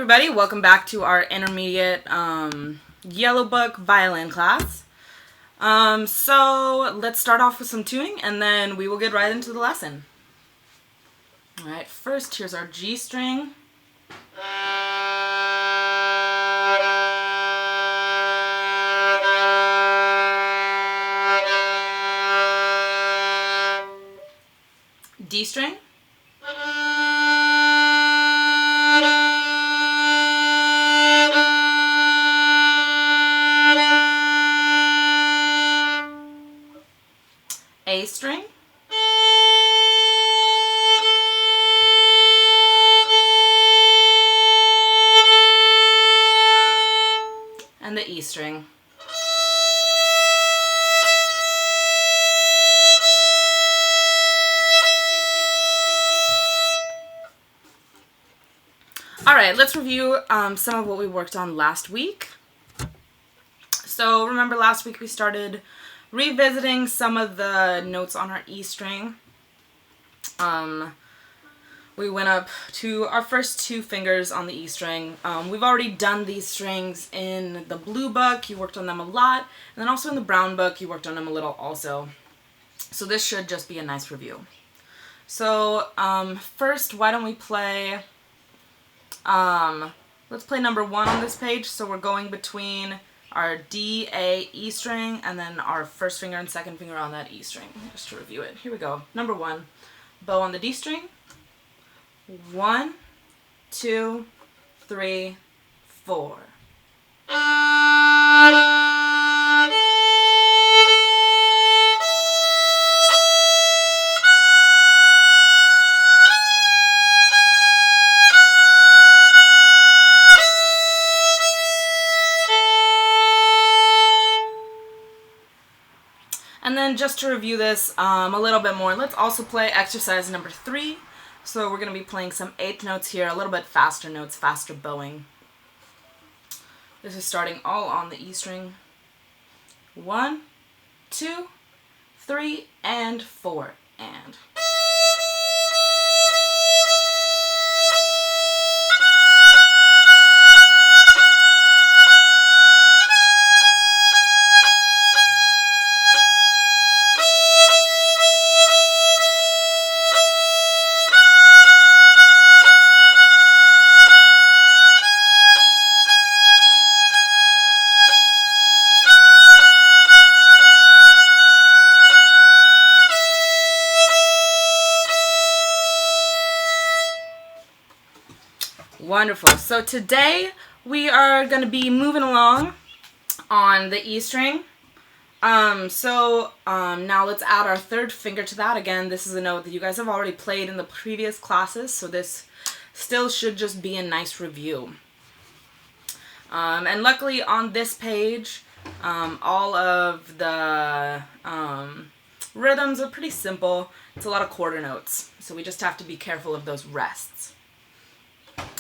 everybody, welcome back to our intermediate yellow book violin class. So let's start off with some tuning and then we will get right into the lesson. Alright, first here's our G string. D string. A string. And the E string. Alright, let's review some of what we worked on last week. So remember last week we started revisiting some of the notes on our E string. We went up to our first two fingers on the E string. We've already done these strings in the blue book. You worked on them a lot. And then also in the brown book, you worked on them a little also. So this should just be a nice review. So first, why don't we play... let's play number 1 on this page. So we're going between our D, A, E string, and then our first finger and second finger on that E string, just to review it. Here we go. Number 1, bow on the D string. 1, 2, 3, 4. And then just to review this a little bit more, let's also play exercise number 3. So we're going to be playing some 8th notes here, a little bit faster notes, faster bowing. This is starting all on the E string. 1, 2, 3, and 4, and. Wonderful. So today we are going to be moving along on the E string. Now let's add our third finger to that. Again, this is a note that you guys have already played in the previous classes, so this still should just be a nice review. And luckily on this page, all of the rhythms are pretty simple. It's a lot of quarter notes, so we just have to be careful of those rests.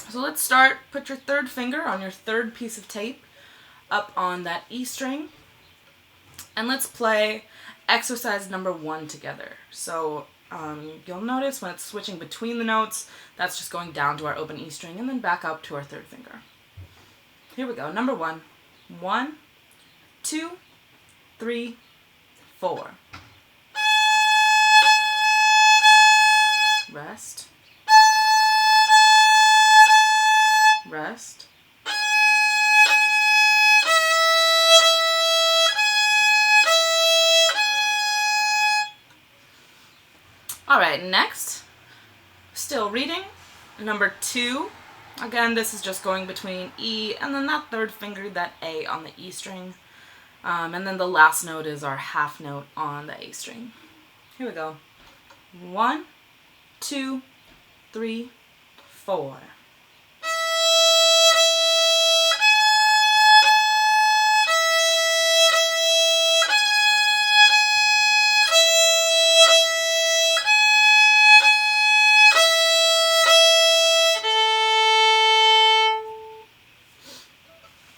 So let's start. Put your third finger on your third piece of tape up on that E string. And let's play exercise number 1 together. So you'll notice when it's switching between the notes, that's just going down to our open E string and then back up to our third finger. Here we go. Number 1. 1, 2, 3, 4. Rest. Rest. Alright, next, still reading, number 2. Again, this is just going between E and then that third finger, that A on the E string. And then the last note is our half note on the A string. Here we go. 1, 2, 3, 4.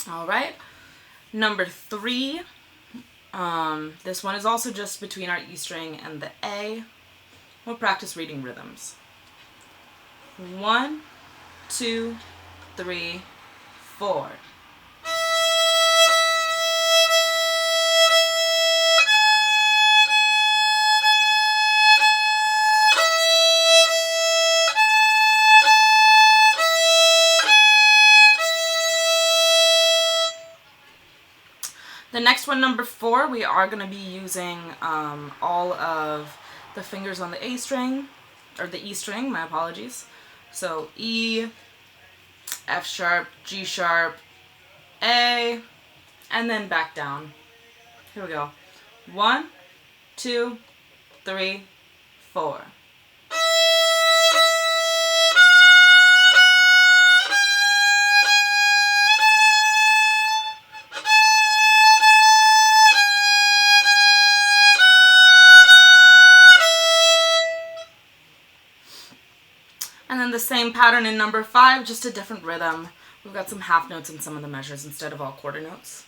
Alright, number 3, this one is also just between our E string and the A. We'll practice reading rhythms. 1, 2, 3, 4. The next one, number 4, we are going to be using all of the fingers on the A string, or the E string, my apologies. So E, F sharp, G sharp, A, and then back down. Here we go. 1, 2, 3, 4. And then the same pattern in number 5, just a different rhythm. We've got some half notes in some of the measures instead of all quarter notes.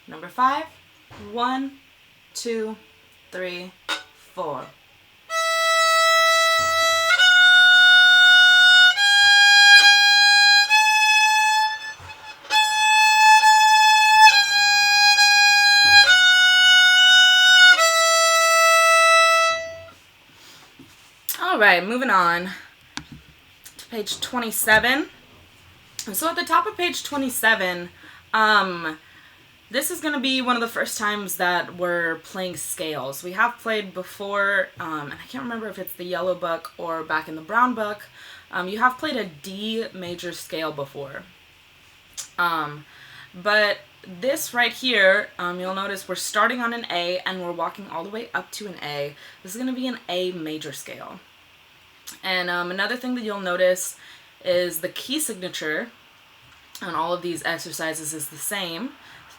Number 5, 1, 2, 3, 4. All right, moving on to page 27. So at the top of page 27, this is going to be one of the first times that we're playing scales. We have played before, and I can't remember if it's the yellow book or back in the brown book. You have played a D major scale before. But this right here, you'll notice we're starting on an A and we're walking all the way up to an A. This is going to be an A major scale. And another thing that you'll notice is the key signature on all of these exercises is the same.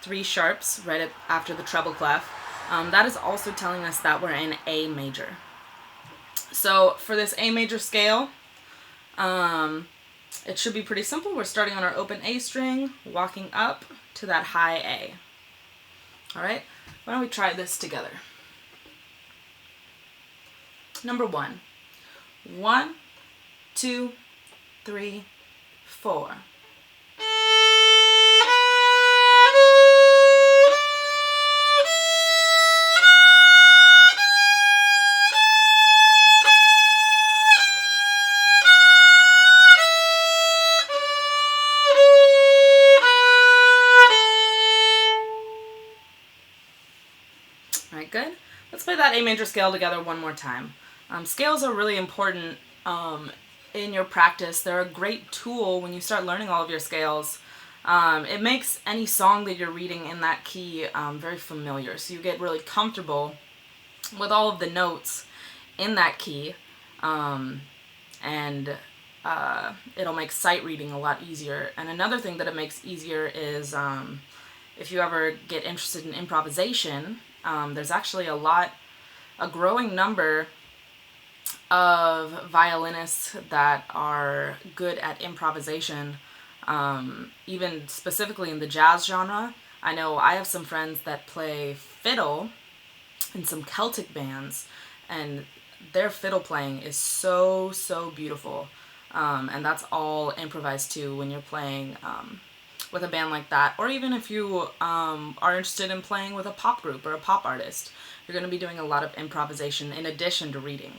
3 sharps right after the treble clef. That is also telling us that we're in A major. So for this A major scale, it should be pretty simple. We're starting on our open A string, walking up to that high A. All right, why don't we try this together? Number 1. 1, 2, 3, 4. All right, good. Let's play that A major scale together one more time. Scales are really important in your practice. They're a great tool when you start learning all of your scales. It makes any song that you're reading in that key very familiar. So you get really comfortable with all of the notes in that key. And it'll make sight reading a lot easier. And another thing that it makes easier is if you ever get interested in improvisation, there's actually a growing number of violinists that are good at improvisation, even specifically in the jazz genre. I know I have some friends that play fiddle in some Celtic bands, and their fiddle playing is so, so beautiful. And that's all improvised too when you're playing with a band like that. Or even if you are interested in playing with a pop group or a pop artist, you're going to be doing a lot of improvisation in addition to reading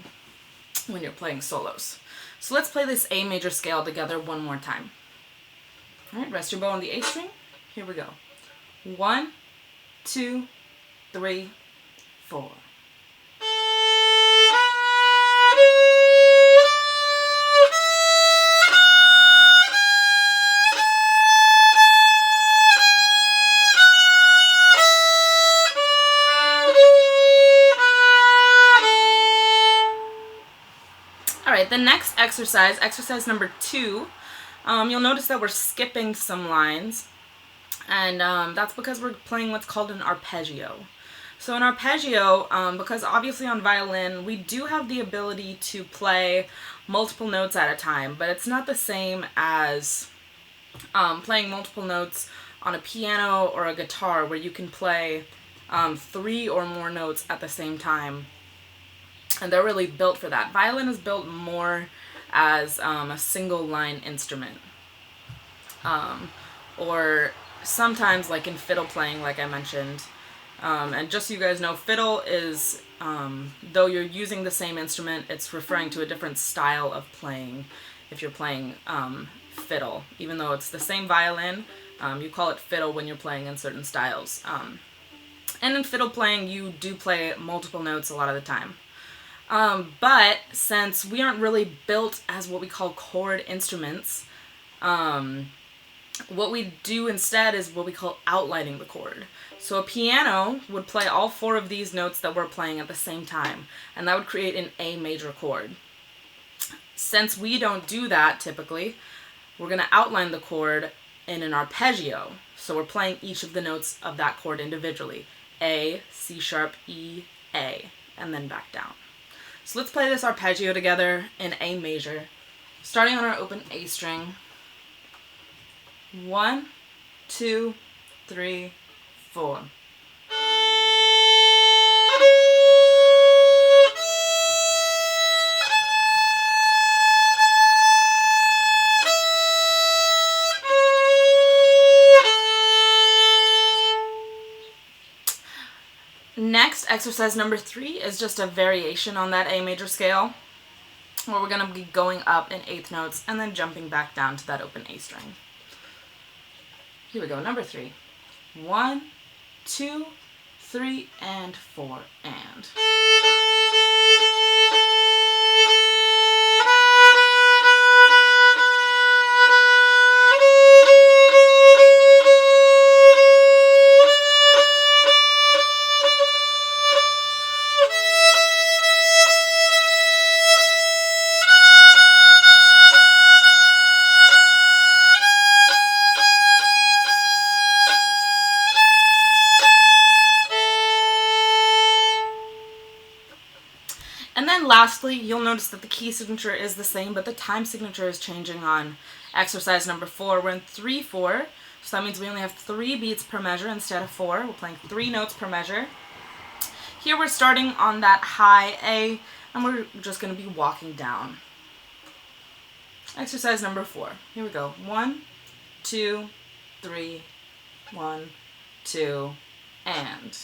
when you're playing solos. So let's play this A major scale together one more time. All right, rest your bow on the A string. Here we go. 1, 2, 3, 4. The next exercise, exercise number 2, you'll notice that we're skipping some lines, and that's because we're playing what's called an arpeggio. So an arpeggio, because obviously on violin we do have the ability to play multiple notes at a time, but it's not the same as playing multiple notes on a piano or a guitar where you can play 3 or more notes at the same time. And they're really built for that. Violin is built more as a single line instrument. or sometimes like in fiddle playing, like I mentioned. And just so you guys know, fiddle is, though you're using the same instrument, it's referring to a different style of playing if you're playing fiddle. Even though it's the same violin, you call it fiddle when you're playing in certain styles. And in fiddle playing, you do play multiple notes a lot of the time. But since we aren't really built as what we call chord instruments, what we do instead is what we call outlining the chord. So a piano would play all 4 of these notes that we're playing at the same time, and that would create an A major chord. Since we don't do that typically, we're going to outline the chord in an arpeggio. So we're playing each of the notes of that chord individually. A, C sharp, E, A, and then back down. So let's play this arpeggio together in A major, starting on our open A string. 1, 2, 3, 4. Next, exercise number 3 is just a variation on that A major scale, where we're going to be going up in 8th notes and then jumping back down to that open A string. Here we go, number 3. 1, 2, 3, and 4, and. And then lastly, you'll notice that the key signature is the same, but the time signature is changing on exercise number 4. We're in 3/4, so that means we only have 3 beats per measure instead of 4. We're playing 3 notes per measure. Here we're starting on that high A, and we're just going to be walking down. Exercise number 4. Here we go. 1, 2, 3, 1, 2, and.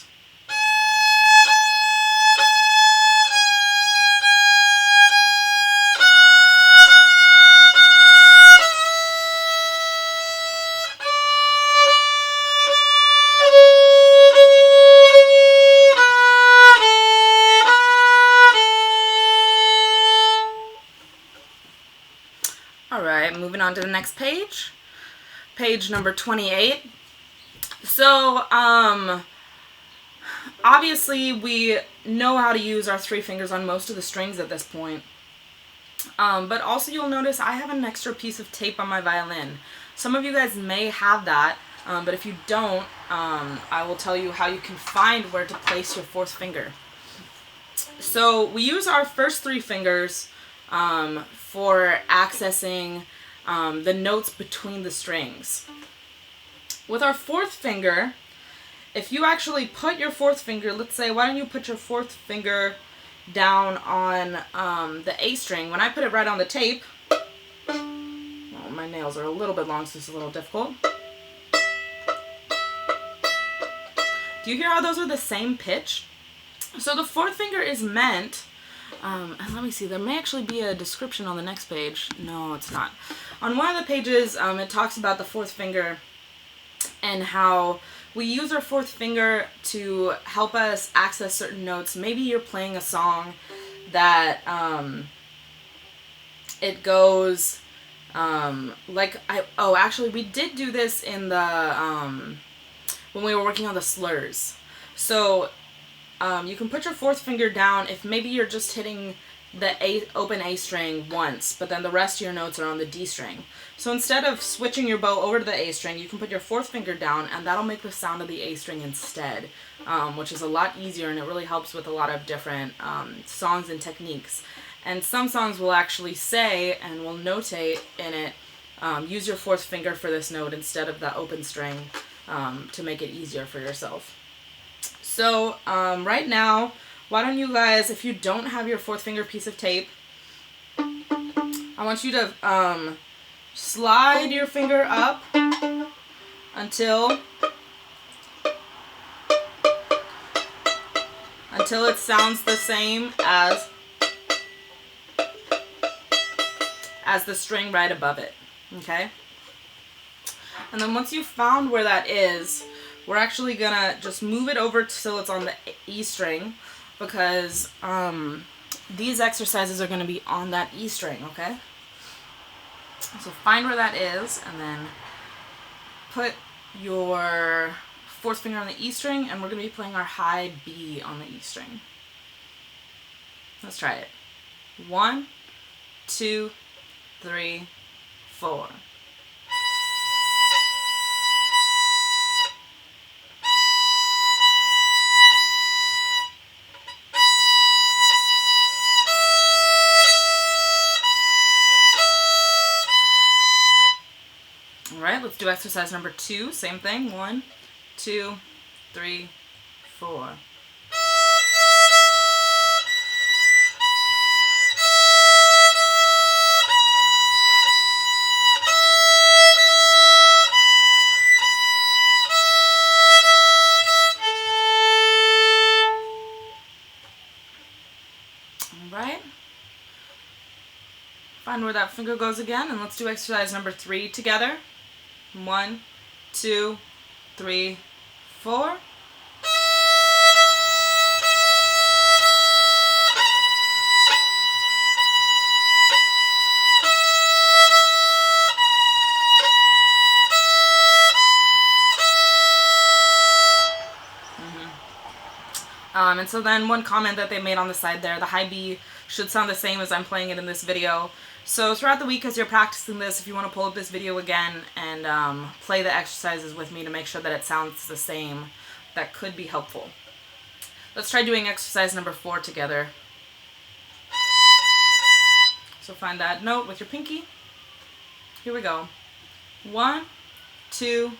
Alright, moving on to the next page. Page number 28. So, obviously we know how to use our 3 fingers on most of the strings at this point. But also you'll notice I have an extra piece of tape on my violin. Some of you guys may have that, but if you don't, I will tell you how you can find where to place your 4th finger. So we use our first 3 fingers for accessing the notes between the strings. With our 4th finger, if you actually put your 4th finger, let's say, why don't you put your 4th finger down on the A string. When I put it right on the tape, oh, my nails are a little bit long, so it's a little difficult. Do you hear how those are the same pitch? So the 4th finger is meant, and let me see, there may actually be a description on the next page. No, it's not. On one of the pages, it talks about the 4th finger and how we use our 4th finger to help us access certain notes. Maybe you're playing a song that it goes actually we did do this in the when we were working on the slurs. So you can put your 4th finger down if maybe you're just hitting the open A string once, but then the rest of your notes are on the D string. So instead of switching your bow over to the A string, you can put your 4th finger down, and that'll make the sound of the A string instead, which is a lot easier, and it really helps with a lot of different songs and techniques. And some songs will actually say, and will notate in it, use your 4th finger for this note instead of the open string to make it easier for yourself. So right now, why don't you guys, if you don't have your 4th finger piece of tape, I want you to slide your finger up until it sounds the same as the string right above it, okay? And then once you've found where that is, we're actually gonna just move it over till it's on the E string, because these exercises are gonna be on that E string, okay? So find where that is, and then put your fourth finger on the E string, and we're gonna be playing our high B on the E string. Let's try it. 1, 2, 3, 4. All right, let's do exercise number 2. Same thing. 1, 2, 3, 4. Alright, find where that finger goes again, and let's do exercise number 3 together. 1, 2, 3, 4. And so then one comment that they made on the side there, the high B should sound the same as I'm playing it in this video. So throughout the week as you're practicing this, if you want to pull up this video again and play the exercises with me to make sure that it sounds the same, that could be helpful. Let's try doing exercise number 4 together. So find that note with your pinky. Here we go. 1, 2,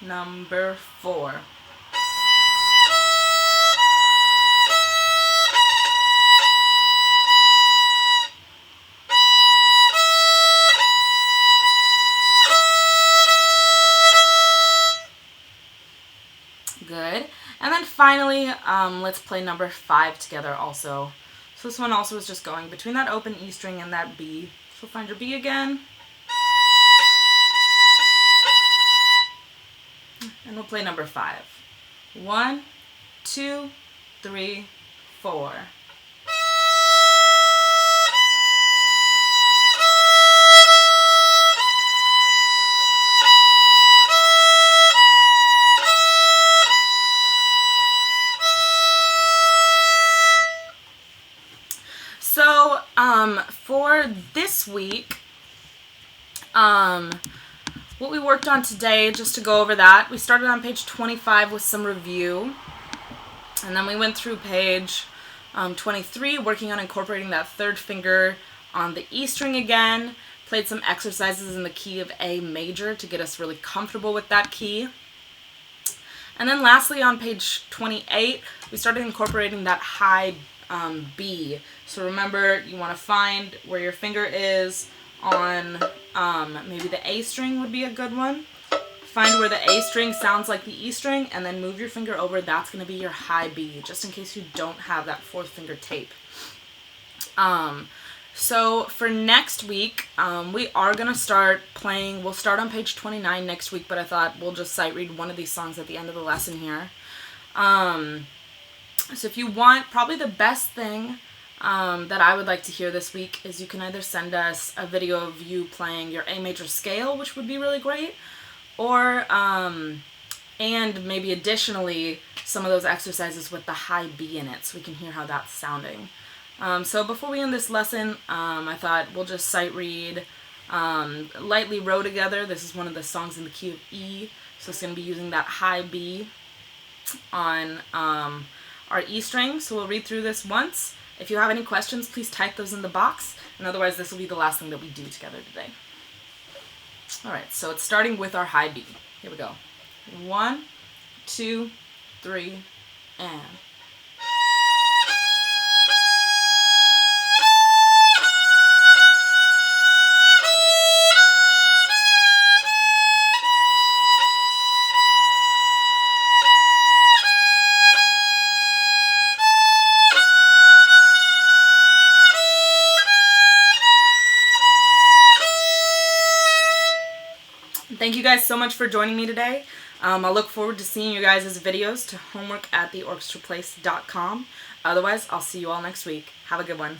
number 4. Good. And then finally, let's play number 5 together also. So this one also is just going between that open E string and that B. So find your B again. And we'll play number 5. 1, 2, 3, 4. So, for this week, what we worked on today, just to go over that, we started on page 25 with some review, and then we went through page 23, working on incorporating that third finger on the E string again, played some exercises in the key of A major to get us really comfortable with that key. And then lastly, on page 28, we started incorporating that high B. So remember, you want to find where your finger is on maybe the A string would be a good one. Find where the A string sounds like the E string, and then move your finger over. That's going to be your high B, just in case you don't have that fourth finger tape. So for next week, we are going to start playing. We'll start on page 29 next week, but I thought we'll just sight read one of these songs at the end of the lesson here. So if you want, probably the best thing that I would like to hear this week is you can either send us a video of you playing your A major scale, which would be really great, or and maybe additionally some of those exercises with the high B in it, so we can hear how that's sounding. So before we end this lesson, I thought we'll just sight read Lightly Row Together. This is one of the songs in the key of E, so it's going to be using that high B on our E string. So we'll read through this once. If you have any questions, please type those in the box, and otherwise this will be the last thing that we do together today. Alright, so it's starting with our high B. Here we go. 1, 2, 3, and... Thank you guys so much for joining me today. I'll look forward to seeing you guys' videos to homework@theorchestraplace.com. Otherwise, I'll see you all next week. Have a good one.